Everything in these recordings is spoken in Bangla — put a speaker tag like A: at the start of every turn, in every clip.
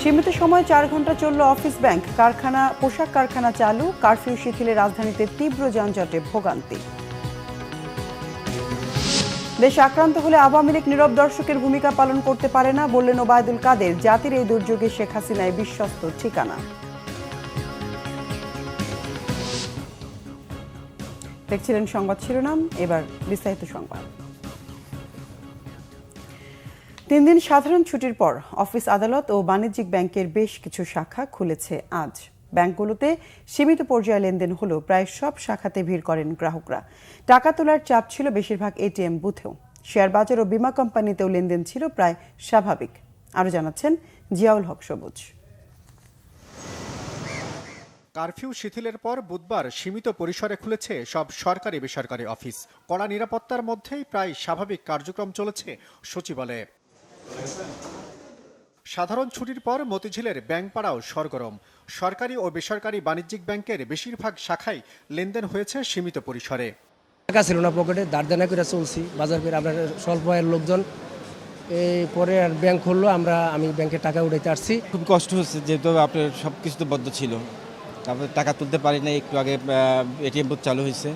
A: সীমিত সময় 4 ঘন্টা চলল অফিস ব্যাংক, কারখানা পোশাক কারখানা চালু, কারফিউ শিথিলে রাজধানীতে তীব্র যানজটে ভোগান্তি। দেশ আক্রান্ত হলে আওয়ামী লীগ নীরব দর্শকের ভূমিকা পালন করতে পারে না বললেন ওবায়দুল কাদের। জাতির এই দুর্যোগে শেখ হাসিনায় বিশ্বস্ত ঠিকানা। দেখছিলেন সংবাদ শিরোনাম, এবার বিস্তারিত সংবাদ। 3 দিন সাধারণ ছুটির পর অফিস আদালত ও বাণিজ্যিক ব্যাংকের বেশ কিছু শাখা খুলেছে আজ। ব্যাংকগুলোতে সীমিত পর্যায়ে লেনদেন হলেও প্রায় সব শাখাতে ভিড় করেন গ্রাহকরা। টাকা তোলার চাপ ছিল বেশিরভাগ এটিএম বুথেও। শেয়ার বাজার ও বীমা কোম্পানিতেও লেনদেন ছিল প্রায় স্বাভাবিক। আরও জানাচ্ছেন জিয়াউল হক সবুজ।
B: কারফিউ শিথিলের পর বুধবার সীমিত পরিসরে খুলেছে সব সরকারি বেসরকারি অফিস। কড়া নিরাপত্তার মধ্যেই প্রায় স্বাভাবিক কার্যক্রম চলেছে সচিবালয়ে। সাধারণ ছুটির পর মতিঝিলের ব্যাংকপাড়াও সরগরম। সরকারি ও বেসরকারি বাণিজ্যিক ব্যাংকের বেশিরভাগ শাখায় লেনদেন হয়েছে সীমিত পরিসরে।
C: টাকা ছিল না পকেটে, দাঁড় করে চলছি বাজার করে। আপনার স্বল্প আয়ের লোকজন এই পরে আর ব্যাংক খুললো, আমি ব্যাংকে টাকা উঠাইতে আসছি।
D: খুব কষ্ট হচ্ছে, যেহেতু আপনার সব কিছু তো বদ্ধ ছিল, তারপরে টাকা তুলতে পারি না। একটু আগে এটিএম বুথ চালু হয়েছে।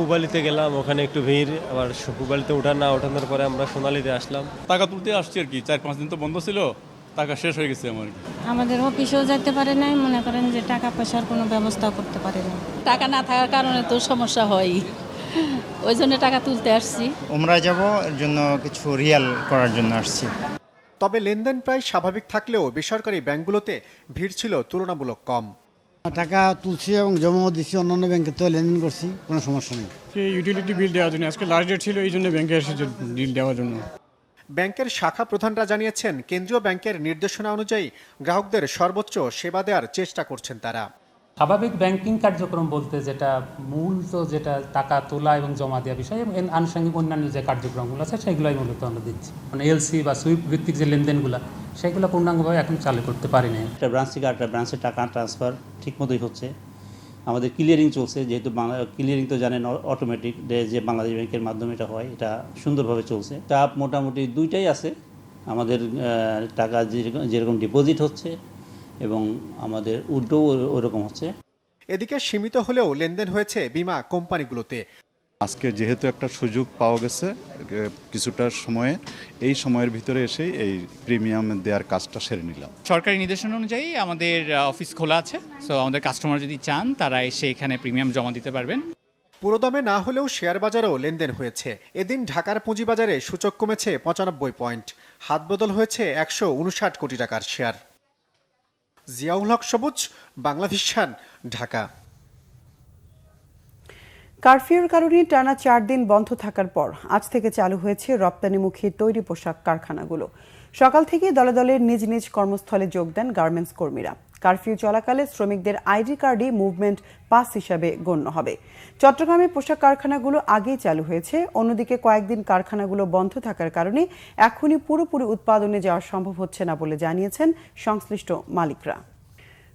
E: পুবালিতে গেলাম, ওখানে একটু ভিড়। আবার পুবালিতে ওঠানোর পরে আমরা সোনালিতে আসলাম।
F: টাকা তুলতে আসছি আর কি, 4-5 দিন তো বন্ধ ছিল, টাকা শেষ হয়ে গেছে আমার।
G: আমাদের অফিসেও যেতে পারে নাই, মনে করেন যে টাকা পয়সার কোনো ব্যবস্থা করতে পারে না।
H: টাকা না থাকার কারণে তো সমস্যা হয়, ওই জন্য টাকা তুলতে আসছি।
I: উমরায় যাব, এর জন্য কিছু রিয়াল করার জন্য আসছি।
B: তবে লেনদেন প্রায় স্বাভাবিক থাকলেও বেসরকারি ব্যাংকগুলোতে ভিড় ছিল তুলনামূলক কম।
J: টাকা তুলছি এবং জমা দিচ্ছি, অন্যান্য ব্যাংকে তো লেনদেন করছি, কোনো সমস্যা নেই।
F: ইউটিলিটি বিল দেওয়ার জন্য আজকে লাস্ট ডেট ছিল, এই জন্য ব্যাংকে এসেছে বিল দেওয়ার জন্য।
B: ব্যাংকের শাখা প্রধানরা জানিয়েছেন, কেন্দ্রীয় ব্যাংকের নির্দেশনা অনুযায়ী গ্রাহকদের সর্বোচ্চ সেবা দেওয়ার চেষ্টা করছেন তারা।
K: স্বাভাবিক ব্যাংকিং কার্যক্রম বলতে যেটা মূলত যেটা টাকা তোলা এবং জমা দেওয়া বিষয় এবং আনুষঙ্গিক অন্যান্য যে কার্যক্রমগুলো আছে সেগুলোই মূলত আমরা দিচ্ছি। মানে এলসি বা সুইফট ভিত্তিক যে লেনদেনগুলো সেগুলো পূর্ণাঙ্গভাবে এখন চালু করতে পারি না।
L: একটা ব্রাঞ্চ থেকে আরেকটা ব্রাঞ্চে টাকা ট্রান্সফার ঠিকমতোই হচ্ছে। আমাদের ক্লিয়ারিং চলছে, যেহেতু ক্লিয়ারিং তো জানেন অটোমেটিক, যে বাংলাদেশ ব্যাংকের মাধ্যমে এটা হয়, এটা সুন্দরভাবে চলছে। চাপ মোটামুটি দুইটাই আছে। আমাদের টাকা যেরকম ডিপোজিট হচ্ছে এবং আমাদের উইথড্রও ওরকম হচ্ছে।
B: এদিকে সীমিত হলেও লেনদেন হয়েছে বীমা কোম্পানিগুলোতে।
M: আজকে যেহেতু একটা সুযোগ পাওয়া গেছে কিছুটা সময়ে, এই সময়ের ভিতরে এসেই এই প্রিমিয়াম দেওয়ার কাজটা সেরে নিলাম।
N: সরকারি নির্দেশনা অনুযায়ী আমাদের অফিস খোলা আছে, সো আমাদের কাস্টমার যদি চান তারা এসে এখানে প্রিমিয়াম জমা দিতে পারবেন।
B: পুরোদমে না হলেও শেয়ার বাজারেও লেনদেন হয়েছে। এদিন ঢাকার পুঁজিবাজারে সূচক কমেছে 95 পয়েন্ট, হাতবদল হয়েছে 159 কোটি টাকার শেয়ার। জিয়াউল হক সবুজ, বাংলাভিশন, ঢাকা।
A: কারফিউর কারণে টানা 4 দিন বন্ধ থাকার পর আজ থেকে চালু হয়েছে রপ্তানিমুখী তৈরি পোশাক কারখানাগুলো। সকাল থেকে দলে দলে নিজ নিজ কর্মস্থলে যোগ দেন গার্মেন্টস কর্মীরা। কারফিউ চলাকালে শ্রমিকদের আইডি কার্ডই মুভমেন্ট পাস হিসাবে গণ্য হবে। চট্টগ্রামে পোশাক কারখানাগুলো আগেই চালু হয়েছে। অন্যদিকে কয়েকদিন কারখানাগুলো বন্ধ থাকার কারণে এখনই পুরোপুরি উৎপাদনে যাওয়া সম্ভব হচ্ছে না বলে জানিয়েছেন সংশ্লিষ্ট মালিকরা।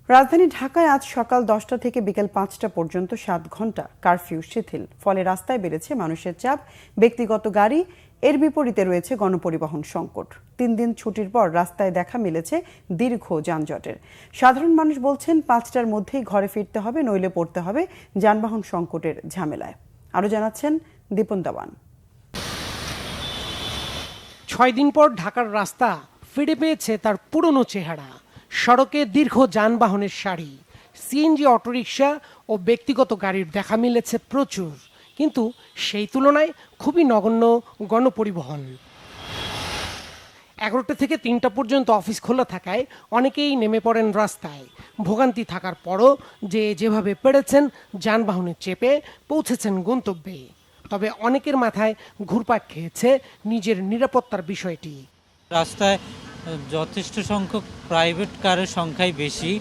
A: রাজধানী ঢাকায় আজ সকাল 10টা থেকে বিকেল 5টা পর্যন্ত 7 ঘন্টা কারফিউ শিথিল। ফলে রাস্তায় বেড়েছে মানুষের চাপ, ব্যক্তিগত গাড়ি। এর বিপরীতে রয়েছে গণপরিবহন সংকট। 3 দিন ছুটির পর রাস্তায় দেখা মিলেছে দীর্ঘ যানজটের। সাধারণ মানুষ বলছেন 5টার মধ্যেই ঘরে ফিরতে হবে, নইলে পড়তে হবে যানবাহন সংকটের ঝামেলায়। আরও জানাচ্ছেন দীপন দেওয়ান।
C: 6 দিন পর ঢাকার রাস্তা ফিরে পেয়েছে তার পুরনো চেহারা। সড়কে দীর্ঘ যানবাহনের সারি, সিএনজি, অটোরিকশা ও ব্যক্তিগত গাড়ির দেখা মিলেছে প্রচুর, কিন্তু সেই তুলনায় খুবই নগণ্য গণপরিবহন। 11টা থেকে 3টা পর্যন্ত অফিস খোলা থাকায় অনেকেই নেমে পড়েন রাস্তায়। ভোগান্তি থাকার পরও যেভাবে পেরেছেন যানবাহনে চেপে পৌঁছেছেন গন্তব্যে। তবে অনেকের মাথায় ঘুরপাক খেয়েছে নিজের নিরাপত্তার বিষয়টি।
O: রাস্তায় যথেষ্ট সংখ্যক প্রাইভেট কারের সংখ্যাই বেশি,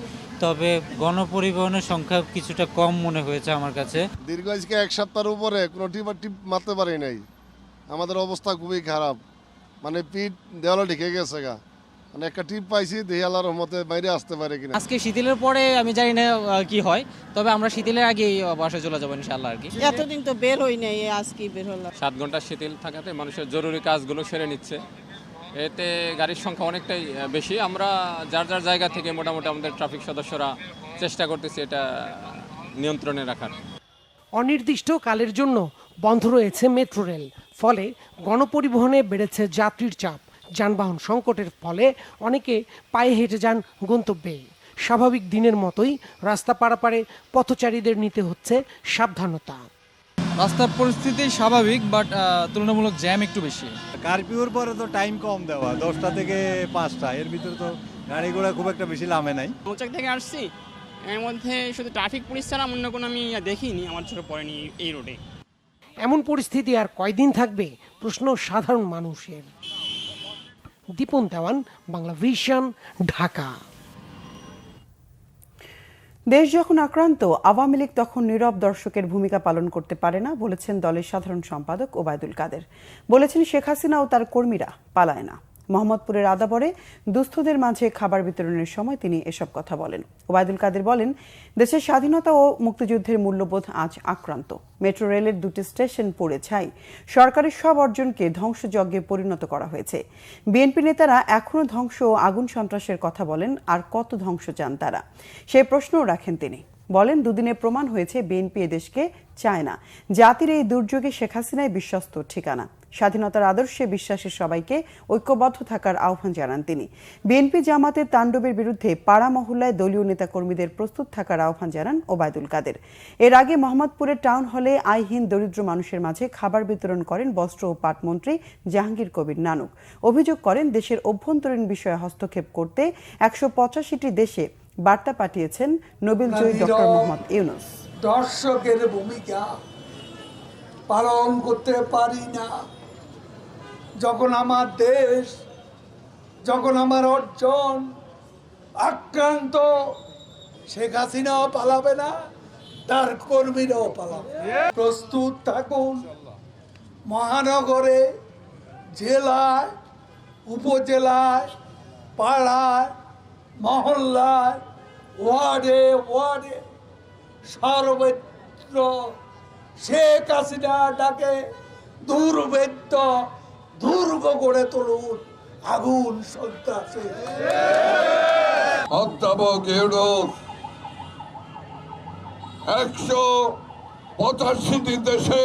O: তবে গণপরিবহনের সংখ্যা কিছুটা কম মনে হয়েছে আমার কাছে।
P: দীর্ঘ আজকে 1 সপ্তাহের উপরে কোনো টিপ মারতে পারি নাই। আমাদের অবস্থা খুবই খারাপ, মানে পিঠ দেওয়ালে ঢেকে গেছে গা। মানে একটা টিপ পাইছি, দেখি আল্লাহর রহমতে বাইরে আসতে পারে কিনা।
Q: আজকে শীতের পরে আমি জানি না কি হয়, তবে আমরা শীতের আগে বাসায় চলে যাবো ইনশাআল্লাহ আর কি।
H: এতদিন তো বের হই নাই, আজকে বের হলাম।
E: 7 ঘন্টা শীতল থাকাতে মানুষের জরুরি কাজগুলো সেরে নিচ্ছে,
R: এতে গাড়ির সংখ্যা অনেকটাই বেশি। আমরা যার যার জায়গা থেকে মোটামুটি আমাদের ট্রাফিক সদস্যরা চেষ্টা করতেছি এটা নিয়ন্ত্রণে রাখার।
C: অনির্দিষ্ট কালের জন্য বন্ধ রয়েছে মেট্রো রেল, ফলে গণপরিবহনে বেড়েছে যাত্রীর চাপ। যানবাহন সংকটের ফলে অনেকে পায়ে হেঁটে যান গন্তব্যে। স্বাভাবিক দিনের মতোই রাস্তা পারাপারে পথচারীদের নিতে হচ্ছে সাবধানতা।
Q: রাস্তার পরিস্থিতি স্বাভাবিক, বাট তুলনামূলক জ্যাম একটু বেশি।
D: কারফিউর পরে তো টাইম কম দেওয়া, 10টা থেকে 5টা, এর ভিতরে তো গাড়ি ঘোড়া খুব একটা বেশি নামে নাই।
Q: মৌচাক থেকে আসছি, এর মধ্যে শুধু ট্রাফিক পুলিশ ছাড়া অন্য কোনো আমি দেখিনি, আমার চোখে পড়েনি এই রোডে।
C: এমন পরিস্থিতি আর কয়দিন থাকবে প্রশ্ন সাধারণ মানুষের। দীপন দেওয়ান, বাংলা ভিশন, ঢাকা।
A: দেশ যখন আক্রান্ত, আওয়ামী লীগ তখন নীরব দর্শকের ভূমিকা পালন করতে পারে না বলেছেন দলের সাধারণ সম্পাদক ওবায়দুল কাদের। বলেছেন শেখ হাসিনা ও তার কর্মীরা পালায় না। মোহাম্মদপুরের আদাবরে দুস্থদের মাঝে খাবার বিতরণের সময় তিনি এসব কথা বলেন। ওবায়দুল কাদের বলেন, দেশের স্বাধীনতা ও মুক্তিযুদ্ধের মূল্যবোধ আজ আক্রান্ত। মেট্রো রেলের 2টি স্টেশন পড়ে ছাই। সরকারের সব অর্জনকে ধ্বংসযজ্ঞে পরিণত করা হয়েছে। বিএনপি নেতারা এখনও ধ্বংস ও আগুন সন্ত্রাসের কথা বলেন, আর কত ধ্বংস চান তারা, সেই প্রশ্নও রাখেন তিনি। বলেন, দুদিনে প্রমাণ হয়েছে বিএনপি এদেশকে চায় না। জাতির এই দুর্যোগে শেখ হাসিনাই বিশ্বস্ত ঠিকানা। স্বাধীনতার আদর্শে বিশ্বাসী সবাইকে ঐক্যবদ্ধ থাকার আহ্বান জানান তিনি। বিএনপি জামাতের তাণ্ডবের বিরুদ্ধে পাড়া মহল্লায় দলীয় নেতাকর্মীদের প্রস্তুত থাকার আহ্বান জানান ওবায়দুল কাদের। এর আগে মোহাম্মদপুরের টাউন হলে আইহীন দরিদ্র মানুষের মাঝে খাবার বিতরণ করেন বস্ত্র ও পাট মন্ত্রী জাহাঙ্গীর কবির নানক। অভিযোগ করেন, দেশের অভ্যন্তরীণ বিষয়ে হস্তক্ষেপ করতে 185টি দেশে বার্তা পাঠিয়েছেন নোবেলজয়ী ডক্টর মোহাম্মদ ইউনূস।
S: দর্শকের ভূমিকা পালন করতে পারি না। যখন আমার দেশ, যখন আমার অর্জন আক্রান্ত, শেখ হাসিনাও পালাবে না, তার কর্মীরাও পালাবে। প্রস্তুত থাকুন। মহানগরে, জেলায়, উপজেলায়, পাড়ায়, মহল্লায়, ওয়ার্ডে ওয়ার্ডে, সর্বত্র শেখ হাসিনা ডাকে দুর্বৃত্ত দুর্গ গড়ে তুলুন আগুন সন্ত্রাসে।
T: অধ্যাপক ইউনূস 185টি দেশে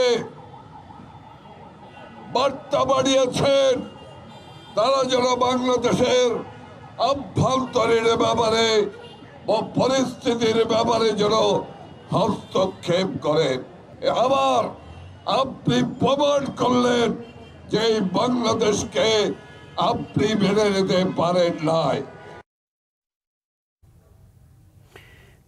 T: বার্তা বাড়িয়েছেন, তারা যেন বাংলাদেশের অভ্যন্তরীণ ব্যাপারে ও পরিস্থিতির ব্যাপারে যেন হস্তক্ষেপ করেন। আবার আপনি প্রমাণ করলেন যে বাংলাদেশকে আপনি মেনে নিতে পারেন নাই।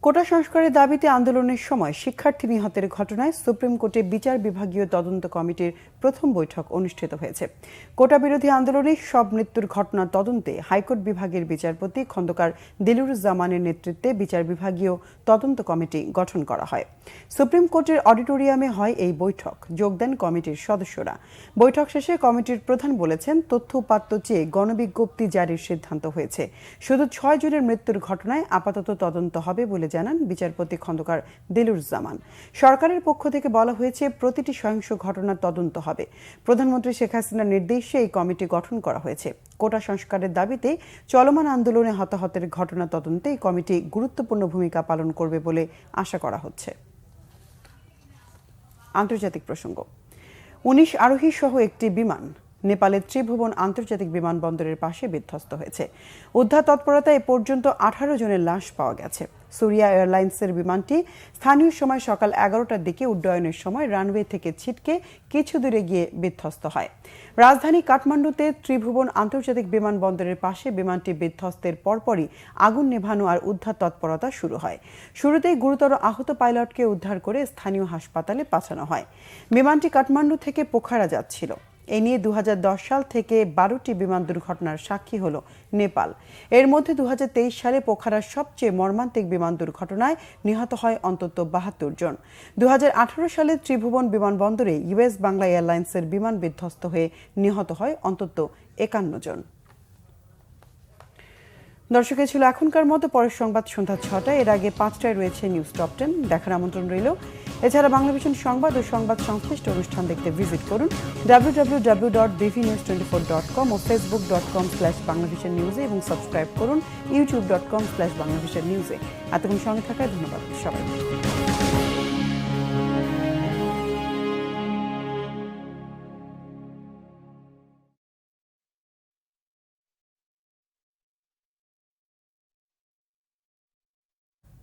A: কোটা সংস্কারের দাবিতে আন্দোলনের সময় শিক্ষার্থী নিহতের ঘটনায় সুপ্রিম কোর্টে বিচার বিভাগীয় তদন্ত কমিটির প্রথম বৈঠক অনুষ্ঠিত হয়েছে। কোটা বিরোধী আন্দোলনে সব মৃত্যুর ঘটনা তদন্তে হাইকোর্ট বিভাগের বিচারপতি খন্দকার দিলুরুজ্জামানের নেতৃত্বে বিচার বিভাগীয় তদন্ত কমিটি গঠন করা হয়। সুপ্রিম কোর্টের অডিটোরিয়ামে হয় এই বৈঠক। যোগ দেন কমিটির সদস্যরা। বৈঠক শেষে কমিটির প্রধান বলেছেন, তথ্য উপাত্ত চেয়ে গণবিজ্ঞপ্তি জারির সিদ্ধান্ত হয়েছে। শুধু 6 জনের মৃত্যুর ঘটনায় আপাতত তদন্ত হবে বলে জানান বিচারপতি খন্দকার দিলুরুজ্জামান। সরকারের পক্ষ থেকে বলা হয়েছে, প্রতিটি সহিংস ঘটনার তদন্ত হবে। প্রধানমন্ত্রী শেখ হাসিনার নির্দেশে এই কমিটি গঠন করা হয়েছে। কোটা সংস্কারের দাবিতে চলমান আন্দোলনে হতাহতের ঘটনা তদন্তে এই কমিটি গুরুত্বপূর্ণ ভূমিকা পালন করবে বলে আশা করা হচ্ছে। আন্তর্জাতিক প্রসঙ্গ। 19 আরোহী সহ একটি বিমান নেপালের ত্রিভুবন আন্তর্জাতিক বিমানবন্দরের পাশে বিধ্বস্ত হয়েছে। উদ্ধার তৎপরতায় এ পর্যন্ত 18 জনের লাশ পাওয়া গেছে। সুরিয়া এয়ারলাইন্সের বিমানটি স্থানীয় সময় সকাল 11টার দিকে উড্ডয়নের সময় রানওয়ে থেকে ছিটকে কিছু দূরে গিয়ে বিধ্বস্ত হয়। রাজধানী কাঠমান্ডুতে ত্রিভুবন আন্তর্জাতিক বিমানবন্দরের পাশে বিমানটি বিধ্বস্তের পরপরই আগুন নেভানো আর উদ্ধার তৎপরতা শুরু হয়। শুরুতেই গুরুতর আহত পাইলটকে উদ্ধার করে স্থানীয় হাসপাতালে পাঠানো হয়। বিমানটি কাঠমান্ডু থেকে পোখারা যাচ্ছিল। এ নিয়ে 2010 সাল থেকে 12টি বিমান দুর্ঘটনার সাক্ষী হল নেপাল। এর মধ্যে 2023 সালে পোখারার সবচেয়ে মর্মান্তিক বিমান দুর্ঘটনায় নিহত হয় অন্তত 72 জন। 2018 সালে ত্রিভুবন বিমানবন্দরে ইউএস বাংলা এয়ারলাইন্সের বিমান বিধ্বস্ত হয়ে নিহত হয় অন্তত 51 জন। দর্শক, এ ছিল এখনকার মতো। পরের সংবাদ সন্ধ্যা 6টায়। এর আগে 5টায় রয়েছে নিউজ টপ 10, দেখার আমন্ত্রণ রইল। এছাড়া বাংলাভিশন সংবাদ ও সংবাদ সংশ্লিষ্ট অনুষ্ঠান দেখতে ভিজিট করুন www.bvnews24.com ও facebook.com/বাংলাভিশন নিউজে এবং সাবস্ক্রাইব করুন youtube.com/বাংলাভিশন নিউজে। এতক্ষণ সঙ্গে থাকায় ধন্যবাদ সবাই।